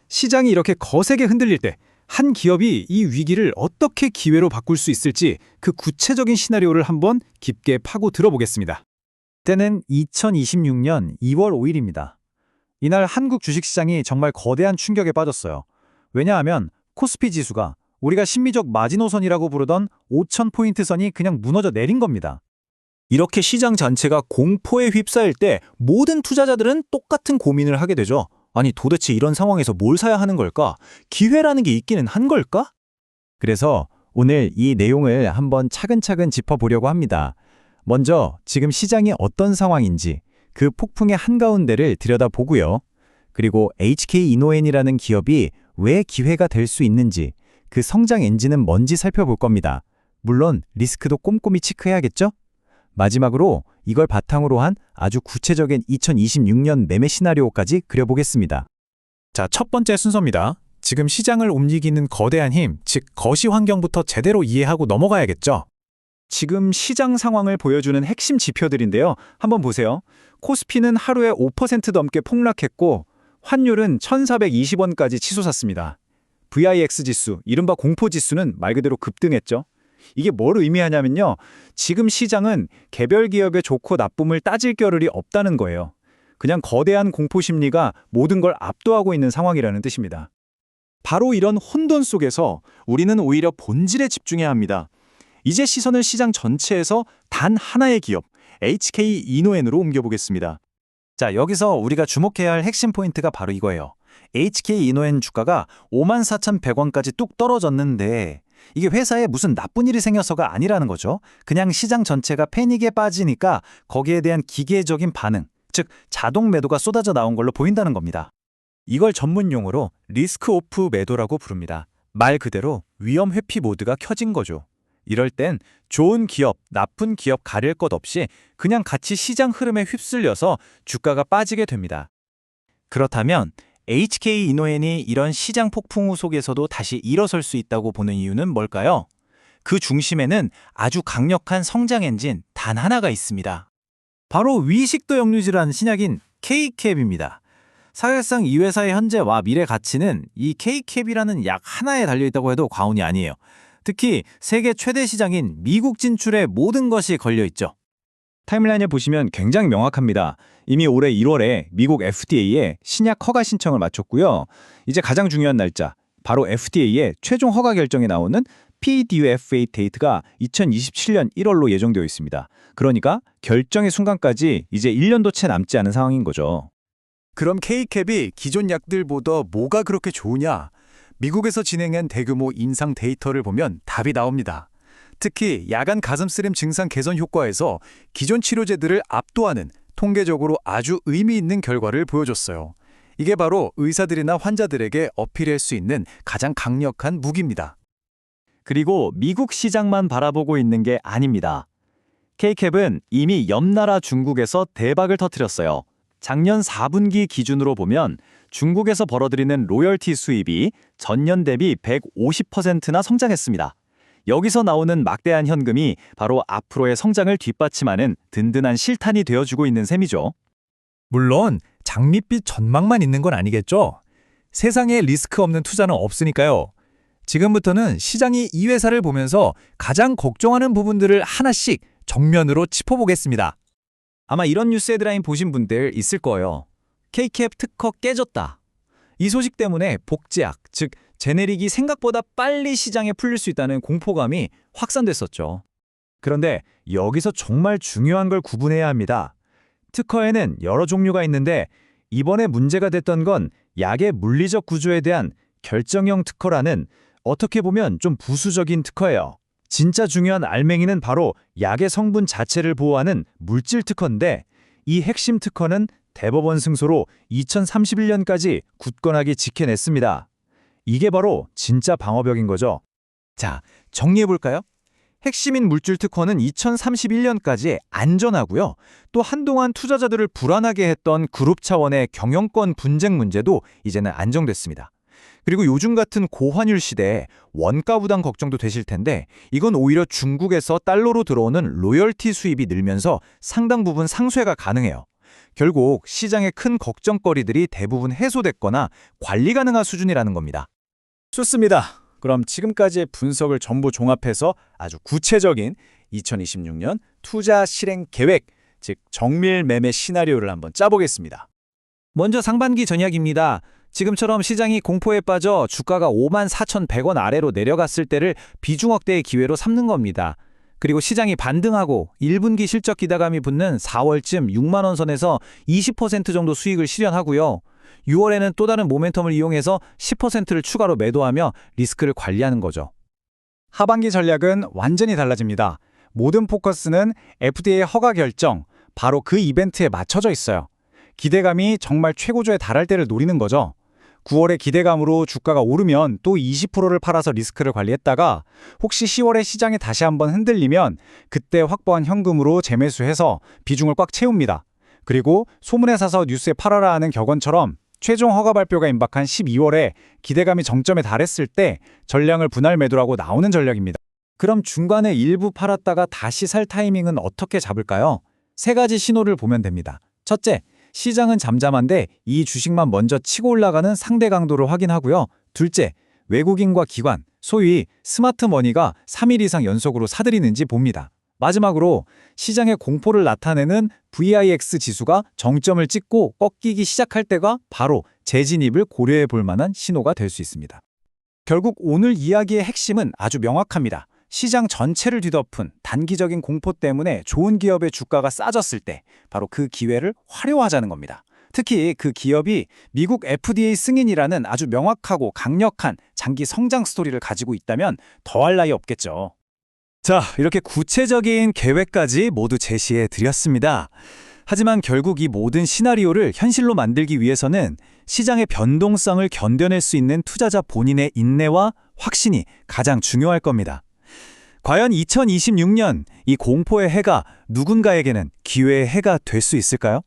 시장이 이렇게 거세게 흔들릴 때 한 기업이 이 위기를 어떻게 기회로 바꿀 수 있을지 그 구체적인 시나리오를 한번 깊게 파고 들어보겠습니다. 때는 2026년 2월 5일입니다. 이날 한국 주식시장이 정말 거대한 충격에 빠졌어요. 왜냐하면 코스피 지수가 우리가 심리적 마지노선이라고 부르던 5,000포인트 선이 그냥 무너져 내린 겁니다. 이렇게 시장 전체가 공포에 휩싸일 때 모든 투자자들은 똑같은 고민을 하게 되죠. 아니 도대체 이런 상황에서 뭘 사야 하는 걸까? 기회라는 게 있기는 한 걸까? 그래서 오늘 이 내용을 한번 차근차근 짚어보려고 합니다. 먼저 지금 시장이 어떤 상황인지 그 폭풍의 한가운데를 들여다보고요. 그리고 HK 이노엔이라는 기업이 왜 기회가 될 수 있는지, 그 성장 엔진은 뭔지 살펴볼 겁니다. 물론 리스크도 꼼꼼히 체크해야겠죠? 마지막으로 이걸 바탕으로 한 아주 구체적인 2026년 매매 시나리오까지 그려보겠습니다. 자, 첫 번째 순서입니다. 지금 시장을 움직이는 거대한 힘, 즉 거시 환경부터 제대로 이해하고 넘어가야겠죠. 지금 시장 상황을 보여주는 핵심 지표들인데요. 한번 보세요. 코스피는 하루에 5% 넘게 폭락했고 환율은 1,420원까지 치솟았습니다. VIX 지수, 이른바 공포지수는 말 그대로 급등했죠. 이게 뭘 의미하냐면요. 지금 시장은 개별 기업의 좋고 나쁨을 따질 겨를이 없다는 거예요. 그냥 거대한 공포 심리가 모든 걸 압도하고 있는 상황이라는 뜻입니다. 바로 이런 혼돈 속에서 우리는 오히려 본질에 집중해야 합니다. 이제 시선을 시장 전체에서 단 하나의 기업, HK 이노엔으로 옮겨보겠습니다. 자, 여기서 우리가 주목해야 할 핵심 포인트가 바로 이거예요. HK 이노엔 주가가 54,100원까지 뚝 떨어졌는데 이게 회사에 무슨 나쁜 일이 생겨서가 아니라는 거죠. 그냥 시장 전체가 패닉에 빠지니까 거기에 대한 기계적인 반응, 즉 자동 매도가 쏟아져 나온 걸로 보인다는 겁니다. 이걸 전문 용어로 리스크 오프 매도라고 부릅니다. 말 그대로 위험 회피 모드가 켜진 거죠. 이럴 땐 좋은 기업, 나쁜 기업 가릴 것 없이 그냥 같이 시장 흐름에 휩쓸려서 주가가 빠지게 됩니다. 그렇다면 HK 이노엔이 이런 시장 폭풍우 속에서도 다시 일어설 수 있다고 보는 이유는 뭘까요? 그 중심에는 아주 강력한 성장 엔진 단 하나가 있습니다. 바로 위식도 역류질환 신약인 K캡입니다. 사실상 이 회사의 현재와 미래 가치는 이 K캡이라는 약 하나에 달려있다고 해도 과언이 아니에요. 특히 세계 최대 시장인 미국 진출에 모든 것이 걸려있죠. 타임라인을 보시면 굉장히 명확합니다. 이미 올해 1월에 미국 FDA에 신약 허가 신청을 마쳤고요. 이제 가장 중요한 날짜, 바로 FDA의 최종 허가 결정이 나오는 PDUFA 데이트가 2027년 1월로 예정되어 있습니다. 그러니까 결정의 순간까지 이제 1년도 채 남지 않은 상황인 거죠. 그럼 K캡이 기존 약들보다 뭐가 그렇게 좋으냐? 미국에서 진행한 대규모 임상 데이터를 보면 답이 나옵니다. 특히 야간 가슴쓰림 증상 개선 효과에서 기존 치료제들을 압도하는 통계적으로 아주 의미 있는 결과를 보여줬어요. 이게 바로 의사들이나 환자들에게 어필할 수 있는 가장 강력한 무기입니다. 그리고 미국 시장만 바라보고 있는 게 아닙니다. K캡은 이미 옆나라 중국에서 대박을 터뜨렸어요. 작년 4분기 기준으로 보면 중국에서 벌어들이는 로열티 수입이 전년 대비 150%나 성장했습니다. 여기서 나오는 막대한 현금이 바로 앞으로의 성장을 뒷받침하는 든든한 실탄이 되어주고 있는 셈이죠. 물론 장밋빛 전망만 있는 건 아니겠죠. 세상에 리스크 없는 투자는 없으니까요. 지금부터는 시장이 이 회사를 보면서 가장 걱정하는 부분들을 하나씩 정면으로 짚어보겠습니다. 아마 이런 뉴스 헤드라인 보신 분들 있을 거예요. K캡 특허 깨졌다. 이 소식 때문에 복제약, 즉 제네릭이 생각보다 빨리 시장에 풀릴 수 있다는 공포감이 확산됐었죠. 그런데 여기서 정말 중요한 걸 구분해야 합니다. 특허에는 여러 종류가 있는데 이번에 문제가 됐던 건 약의 물리적 구조에 대한 결정형 특허라는 어떻게 보면 좀 부수적인 특허예요. 진짜 중요한 알맹이는 바로 약의 성분 자체를 보호하는 물질 특허인데 이 핵심 특허는 대법원 승소로 2031년까지 굳건하게 지켜냈습니다. 이게 바로 진짜 방어벽인 거죠. 자, 정리해볼까요? 핵심인 물질 특허는 2031년까지 안전하고요. 또 한동안 투자자들을 불안하게 했던 그룹 차원의 경영권 분쟁 문제도 이제는 안정됐습니다. 그리고 요즘 같은 고환율 시대에 원가 부담 걱정도 되실 텐데 이건 오히려 중국에서 달러로 들어오는 로열티 수입이 늘면서 상당 부분 상쇄가 가능해요. 결국 시장의 큰 걱정거리들이 대부분 해소됐거나 관리 가능한 수준이라는 겁니다. 좋습니다. 그럼 지금까지의 분석을 전부 종합해서 아주 구체적인 2026년 투자 실행 계획, 즉 정밀 매매 시나리오를 한번 짜보겠습니다. 먼저 상반기 전략입니다. 지금처럼 시장이 공포에 빠져 주가가 54,100원 아래로 내려갔을 때를 비중 확대의 기회로 삼는 겁니다. 그리고 시장이 반등하고 1분기 실적 기대감이 붙는 4월쯤 6만 원 선에서 20% 정도 수익을 실현하고요. 6월에는 또 다른 모멘텀을 이용해서 10%를 추가로 매도하며 리스크를 관리하는 거죠. 하반기 전략은 완전히 달라집니다. 모든 포커스는 FDA 허가 결정, 바로 그 이벤트에 맞춰져 있어요. 기대감이 정말 최고조에 달할 때를 노리는 거죠. 9월에 기대감으로 주가가 오르면 또 20%를 팔아서 리스크를 관리했다가 혹시 10월에 시장이 다시 한번 흔들리면 그때 확보한 현금으로 재매수해서 비중을 꽉 채웁니다. 그리고 소문에 사서 뉴스에 팔아라 하는 격언처럼 최종 허가 발표가 임박한 12월에 기대감이 정점에 달했을 때 전량을 분할 매도라고 나오는 전략입니다. 그럼 중간에 일부 팔았다가 다시 살 타이밍은 어떻게 잡을까요? 세 가지 신호를 보면 됩니다. 첫째, 시장은 잠잠한데 이 주식만 먼저 치고 올라가는 상대 강도를 확인하고요. 둘째, 외국인과 기관, 소위 스마트 머니가 3일 이상 연속으로 사들이는지 봅니다. 마지막으로 시장의 공포를 나타내는 VIX 지수가 정점을 찍고 꺾이기 시작할 때가 바로 재진입을 고려해 볼 만한 신호가 될 수 있습니다. 결국 오늘 이야기의 핵심은 아주 명확합니다. 시장 전체를 뒤덮은 단기적인 공포 때문에 좋은 기업의 주가가 싸졌을 때 바로 그 기회를 활용하자는 겁니다. 특히 그 기업이 미국 FDA 승인이라는 아주 명확하고 강력한 장기 성장 스토리를 가지고 있다면 더할 나위 없겠죠. 자, 이렇게 구체적인 계획까지 모두 제시해 드렸습니다. 하지만 결국 이 모든 시나리오를 현실로 만들기 위해서는 시장의 변동성을 견뎌낼 수 있는 투자자 본인의 인내와 확신이 가장 중요할 겁니다. 과연 2026년 이 공포의 해가 누군가에게는 기회의 해가 될 수 있을까요?